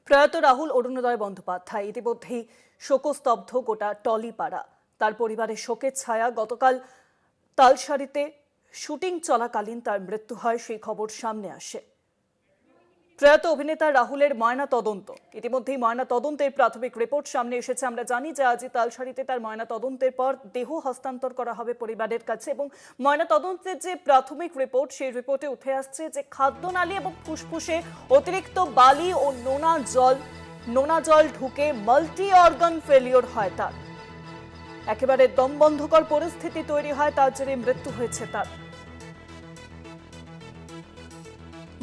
প্রয়াত রাহুল অরুণোদয় বন্দ্যোপাধ্যায় ইতিমধ্যেই শোকস্তব্ধ গোটা টলিপাড়া। তার পরিবারের শোকের ছায়া। গতকাল তালসারিতে শুটিং চলাকালীন তার মৃত্যু হয়, সেই খবর সামনে আসে। প্রয়াত অভিনেতা রাহুলের ময়না তদন্ত ইতিমধ্যেই ময়না তদন্তের প্রাথমিক রিপোর্ট সামনে এসেছে। আমরা জানি যে আজই তালসারিতে তার ময়না তদন্তের পর দেহ হস্তান্তর করা হবে পরিবারের কাছে, এবং ময়না তদন্তের যে প্রাথমিক রিপোর্ট, সেই রিপোর্টে উঠে আসছে যে খাদ্যনালী এবং ফুসফুসে অতিরিক্ত বালি ও নোনা জল ঢুকে মাল্টি অর্গান ফেলিওর হয় তার। একেবারে দমবন্ধকর পরিস্থিতি তৈরি হয়, তার জেরে মৃত্যু হয়েছে তার।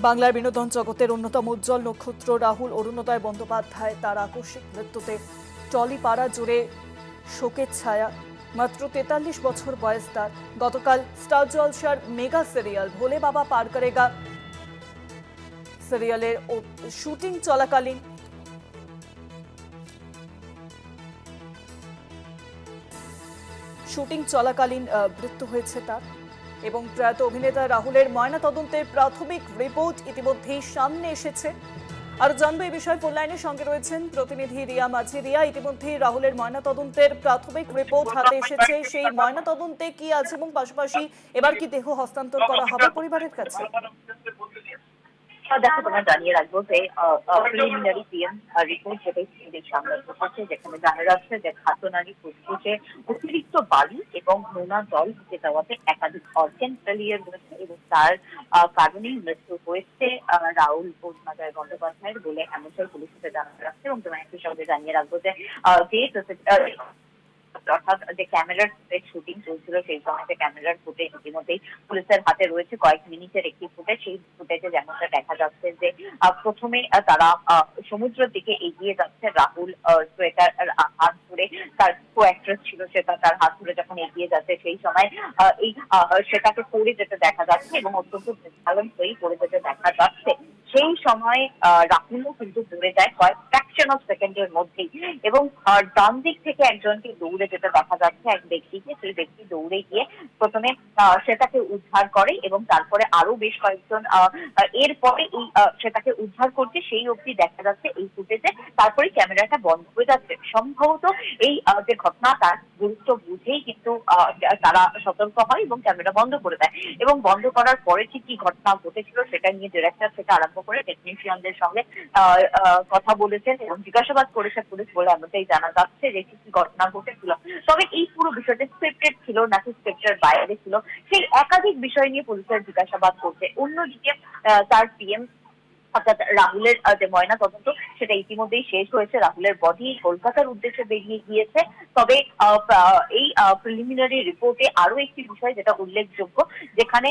বাংলার বিনোদন জগতের অন্যতম উজ্জ্বল নক্ষত্র রাহুল অরুণোদয় বন্দ্যোপাধ্যায় তার আকস্মিক মৃত্যুতে টলিপাড়া জুড়ে শোকের ছায়া। মাত্র 43 বছর বয়স তার। গতকাল স্টার জলসার মেগা সিরিয়াল ভোলে বাবা পার করেগা সিরিয়ালের শুটিং চলাকালীন মৃত্যু হয়েছে তার। এবং প্রয়াত অভিনেতা রাহুলের ময়না তদন্তের প্রাথমিক রিপোর্ট ইতিমধ্যেই সামনে এসেছে। আর জানবো এই বিষয়ে ফোন লাইনের সঙ্গে রয়েছেন প্রতিনিধি রিয়া মাঝি। রিয়া, ইতিমধ্যেই রাহুলের ময়না তদন্তের প্রাথমিক রিপোর্ট হাতে এসেছে, সেই ময়না তদন্তে কি আছে এবং পাশাপাশি এবার কি দেহ হস্তান্তর করা হবে পরিবারের কাছে? দেখো, তোমার জানিয়ে রাখবো যে প্রিলিমিনারি পিএম রিপোর্ট যেটাই সামনে এসেছে, যেখানে জানা যাচ্ছে যে খাদ্যনালী ফুসফুসে অতিরিক্ত বালি এবং নোনা জল ঢুকে যাওয়াতে একাধিক অর্গান ফেলিয়ার রয়েছে এবং তার কারণেই মৃত্যু হয়েছে রাহুল বন্দ্যোপাধ্যায়ের বলে এমনটাই পুলিশ সূত্রে জানা যাচ্ছে। এবং তোমার একই সঙ্গে জানিয়ে রাখবো যে অর্থাৎ যে ক্যামেরার শুটিং চলছিল, সেই সময় যে ক্যামেরার ফুটেজ ইতিমধ্যেই পুলিশের হাতে রয়েছে। কয়েক মিনিটের একটি ফুটেজ, সেই ফুটেজে যেমনটা দেখা যাচ্ছে যে প্রথমে তারা সমুদ্রের দিকে এগিয়ে যাচ্ছে। রাহুল সোয়েটার হাত ধরে, তার কো অ্যাক্ট্রেস ছিল সেটা, তার হাত ধরে যখন এগিয়ে যাচ্ছে সেই সময় এই সেটাকে পড়ে যেতে দেখা যাচ্ছে এবং অত্যন্ত বিধ্বস্ত হয়ে পড়ে যেতে দেখা যাচ্ছে। সেই সময় রাহুলও কিন্তু দৌড়ে যায় কয়েক ফ্র্যাকশন অফ সেকেন্ডের মধ্যেই, এবং ডান দিক থেকে একজনকে দৌড়ে যেতে দেখা যাচ্ছে, এক ব্যক্তিকে। সেই ব্যক্তি দৌড়ে গিয়ে প্রথমে সেটাকে উদ্ধার করে এবং তারপরে আরো বেশ কয়েকজন এরপরে এই সেটাকে উদ্ধার করছে, সেই অবধি দেখা যাচ্ছে এই ফুটেজে। তারপরে ক্যামেরাটা বন্ধ হয়ে যাচ্ছে। সম্ভবত এই যে ঘটনা, তার গুরুত্ব বুঝেই কিন্তু তারা সতর্ক হয় এবং ক্যামেরা বন্ধ করে দেয়। এবং বন্ধ করার পরে ঠিক কি ঘটনা ঘটেছিল সেটা নিয়ে ডিরেক্টর থেকে আরম্ভ করে টেকনিশিয়ানদের সঙ্গে কথা বলেছেন এবং জিজ্ঞাসাবাদ করেছে পুলিশ বলে এমনটাই জানা যাচ্ছে যে কি ঘটনা ঘটেছিল। তবে এই পুরো বিষয়টা স্ক্রিপ্টেড ছিল নাকি স্ক্রিপ্টের বাইরে ছিল, সেই একাধিক বিষয় নিয়ে পুলিশের জিজ্ঞাসাবাদ করছে। অন্যদিকে তার পিএম অর্থাৎ রাহুলের যে ময়না তদন্ত, সেটা ইতিমধ্যেই শেষ হয়েছে। রাহুলের বডি কলকাতার উদ্দেশ্যে বেরিয়ে গিয়েছে। তবে এই প্রিলিমিনারি রিপোর্টে আরো একটি বিষয় যেটা উল্লেখযোগ্য, যেখানে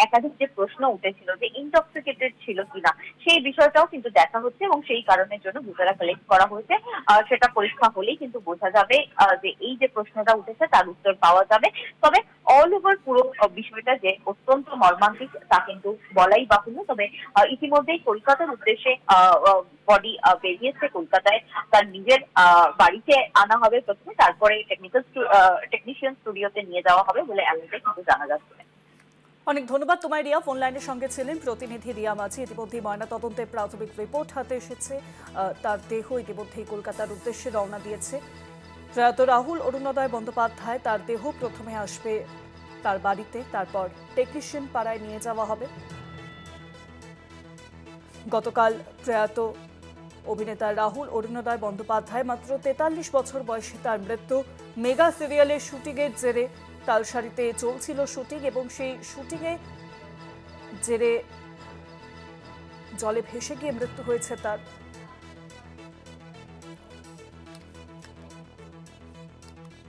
একাধিক যে প্রশ্ন উঠেছিল যে ইনটক্সিকেটেড ছিল কিনা, সেই বিষয়টাও কিন্তু দেখা হচ্ছে এবং সেই কারণের জন্য ভোটারা কালেক্ট করা হয়েছে। সেটা পরীক্ষা হলেই কিন্তু বোঝা যাবে যে এই যে প্রশ্নটা উঠেছে তার উত্তর পাওয়া যাবে। তবে অল ওভার পুরো বিষয়টা যে অত্যন্ত মর্মান্তিক তা কিন্তু বলাই বাহুল্য। তবে ইতিমধ্যেই কলকাতার উদ্দেশ্যে বডি বেরিয়েছে। কলকাতায় তার নিজের বাড়িতে আনা হবে প্রথমে, তারপরে টেকনিশিয়ান স্টুডিওতে নিয়ে যাওয়া হবে বলে এমনটাই কিন্তু জানা যাচ্ছে। অনেক ধন্যবাদ তোমায় রিয়া। ফোন লাইনের সঙ্গে ছিলেন প্রতিনিধি রিয়া মাঝি। ইতিমধ্যেই ময়না তদন্তের প্রাথমিক রিপোর্ট হাতে এসেছে। তার দেহ ইতিমধ্যেই কলকাতার উদ্দেশ্যে রওনা দিয়েছে। প্রয়াত রাহুল অরুণোদয় বন্দ্যোপাধ্যায় তার দেহ প্রথমে আসবে তার বাড়িতে, তারপর টেকনিশিয়ান পাড়ায় নিয়ে যাওয়া হবে। গতকাল প্রয়াত অভিনেতা রাহুল অরুণোদয় বন্দ্যোপাধ্যায় মাত্র 43 বছর বয়সে তার মৃত্যু। মেগা সিরিয়ালের শুটিংয়ের জেরে তালসারিতে চলছিল শুটিং, এবং সেই শুটিংয়ে জেরে জলে ভেসে গিয়ে মৃত্যু হয়েছে তার।